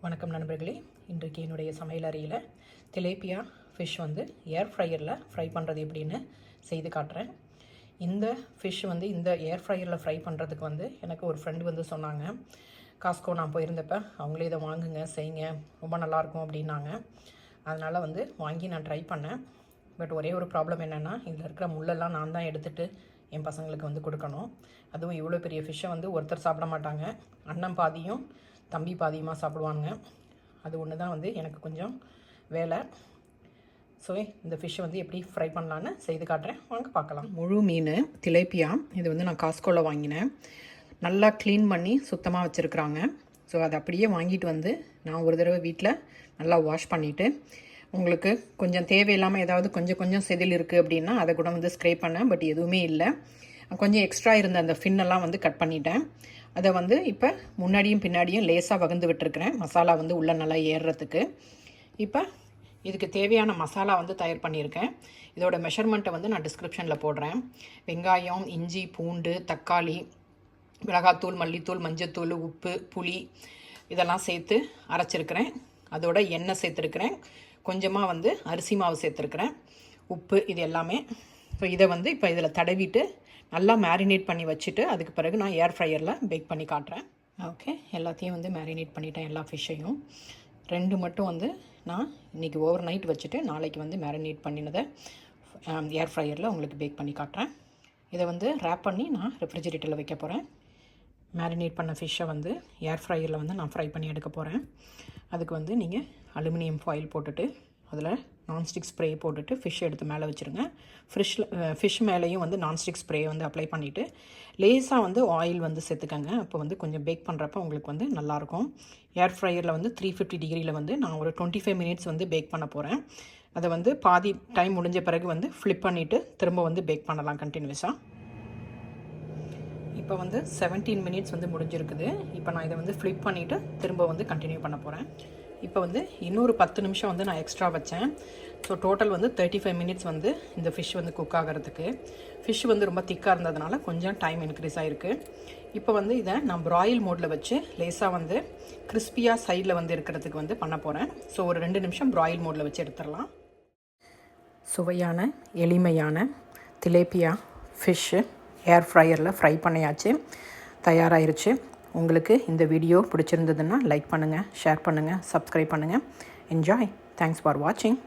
வணக்கம் நண்பர்களே. இன்றைக்கு என்னுடைய சமையல் அறையில் திலேப்பியா ஃபிஷ் வந்து ஏர் ஃப்ரையரில் ஃப்ரை பண்ணுறது எப்படின்னு செய்து காட்டுறேன். இந்த ஃபிஷ் வந்து இந்த ஏர் ஃப்ரையரில் ஃப்ரை பண்ணுறதுக்கு வந்து எனக்கு ஒரு ஃப்ரெண்டு வந்து சொன்னாங்க. காஸ்கோ நான் போயிருந்தப்போ அவங்களே இதை வாங்குங்க செய்யுங்க ரொம்ப நல்லாயிருக்கும் அப்படின்னாங்க. அதனால் வந்து வாங்கி நான் ட்ரை பண்ணேன். பட் ஒரே ஒரு ப்ராப்ளம் என்னென்னா, இதில் இருக்கிற முள்ளெல்லாம் நான் தான் எடுத்துகிட்டு என் பசங்களுக்கு வந்து கொடுக்கணும். அதுவும் இவ்வளோ பெரிய ஃபிஷ்ஷை வந்து ஒருத்தர் சாப்பிட மாட்டாங்க. அண்ணன் பாதியும் தம்பி பாதியமாக சாப்பிடுவாங்க. அது ஒன்று தான் வந்து எனக்கு கொஞ்சம் வேலை. ஸோ இந்த ஃபிஷ்ஷை வந்து எப்படி ஃப்ரை பண்ணலான்னு செய்து காட்டுறேன், வாங்க பார்க்கலாம். முழு மீன் திலேப்பியா இது வந்து நான் காஸ்கோவில் வாங்கினேன். நல்லா க்ளீன் பண்ணி சுத்தமாக வச்சுருக்குறாங்க. ஸோ அதை அப்படியே வாங்கிட்டு வந்து நான் ஒரு தடவை வீட்டில் நல்லா வாஷ் பண்ணிவிட்டு, உங்களுக்கு கொஞ்சம் தேவையில்லாமல் ஏதாவது கொஞ்சம் செதில் இருக்குது அப்படின்னா அதை கூட வந்து ஸ்க்ரே பண்ணேன். பட் எதுவுமே இல்லை. கொஞ்சம் எக்ஸ்ட்ரா இருந்த அந்த ஃபின்னெல்லாம் வந்து கட் பண்ணிட்டேன். அதை வந்து இப்போ முன்னாடியும் பின்னாடியும் லேசாக வகுந்து விட்டுருக்கிறேன், மசாலா வந்து உள்ளே நல்லா ஏறுறதுக்கு. இப்போ இதுக்கு தேவையான மசாலா வந்து தயார் பண்ணியிருக்கேன். இதோட மெஷர்மெண்ட்டை வந்து நான் டிஸ்கிரிப்ஷனில் போடுறேன். வெங்காயம், இஞ்சி, பூண்டு, தக்காளி, மிளகாத்தூள், மல்லித்தூள், மஞ்சத்தூள், உப்பு, புளி இதெல்லாம் சேர்த்து அரைச்சிருக்கிறேன். அதோட எண்ணெய் சேர்த்துருக்கிறேன். கொஞ்சமாக வந்து அரிசி மாவு சேர்த்துருக்கிறேன், உப்பு, இது எல்லாமே. ஸோ இதை வந்து இப்போ இதில் தடவிட்டு நல்லா மேரினேட் பண்ணி வச்சுட்டு அதுக்கு பிறகு நான் ஏர் ஃப்ரையரில் பேக் பண்ணி காட்டுறேன். ஓகே, எல்லாத்தையும் வந்து மேரினேட் பண்ணிட்டேன், எல்லா ஃபிஷ்ஷையும். 2 மட்டும் வந்து நான் இன்றைக்கி ஓவர் நைட் வச்சுட்டு நாளைக்கு வந்து மேரினேட் பண்ணினதை ஏர் ஃப்ரையரில் உங்களுக்கு பேக் பண்ணி காட்டுறேன். இதை வந்து ரேப் பண்ணி நான் ரெஃப்ரிஜிரேட்டரில் வைக்க போகிறேன். மேரினேட் பண்ண ஃபிஷ்ஷை வந்து ஏர் ஃப்ரையரில் வந்து நான் ஃப்ரை பண்ணி எடுக்க போகிறேன். அதுக்கு வந்து நீங்கள் அலுமினியம் ஃபாயில் போட்டுட்டு அதில் நான்ஸ்டிக் ஸ்ப்ரே போட்டுட்டு ஃபிஷ் எடுத்து மேலே வச்சுருங்க. ஃபிஷ் மேலேயும் வந்து நான்ஸ்டிக் ஸ்ப்ரே வந்து அப்ளை பண்ணிவிட்டு லேசாக வந்து ஆயில் வந்து சேர்த்துக்கங்க. அப்போ வந்து கொஞ்சம் பேக் பண்ணுறப்ப உங்களுக்கு வந்து நல்லாயிருக்கும். ஏர் ஃப்ரையரில் வந்து 350 டிகிரியில் வந்து நான் ஒரு 25 மினிட்ஸ் வந்து பேக் பண்ண போகிறேன். அதை வந்து பாதி டைம் முடிஞ்ச பிறகு வந்து ஃப்ளிப் பண்ணிவிட்டு திரும்ப வந்து பேக் பண்ணலாம் கண்டினியூஸாக. இப்போ வந்து 17 மினிட்ஸ் வந்து முடிஞ்சிருக்குது. இப்போ நான் இதை வந்து ஃப்ளிப் பண்ணிவிட்டு திரும்ப வந்து கண்டினியூ பண்ண போகிறேன். இப்போ வந்து இன்னொரு 10 நிமிஷம் வந்து நான் எக்ஸ்ட்ரா வச்சேன். ஸோ டோட்டல் வந்து 35 மினிட்ஸ் வந்து இந்த ஃபிஷ் வந்து குக் ஆகிறதுக்கு. ஃபிஷ் வந்து ரொம்ப திக்காக இருந்ததுனால கொஞ்சம் டைம் இன்க்ரீஸ் ஆகிருக்கு. இப்போ வந்து இதை நான் ப்ராயில் மோடில் வச்சு லேசாக வந்து கிறிஸ்பியாக சைடில் வந்து இருக்கிறதுக்கு வந்து பண்ண போகிறேன். ஸோ ஒரு 2 நிமிஷம் ப்ராயில் மோடில் வச்சு எடுத்துடலாம். சுவையான எளிமையான திலேப்பியா ஃபிஷ்ஷு ஏர் ஃப்ரையரில் ஃப்ரை பண்ணியாச்சு, தயாராகிருச்சு. உங்களுக்கு இந்த வீடியோ பிடிச்சிருந்ததுன்னா லைக் பண்ணுங்கள், ஷேர் பண்ணுங்கள், சப்ஸ்கிரைப் பண்ணுங்கள். என்ஜாய். தேங்க்ஸ் ஃபார் வாட்சிங்.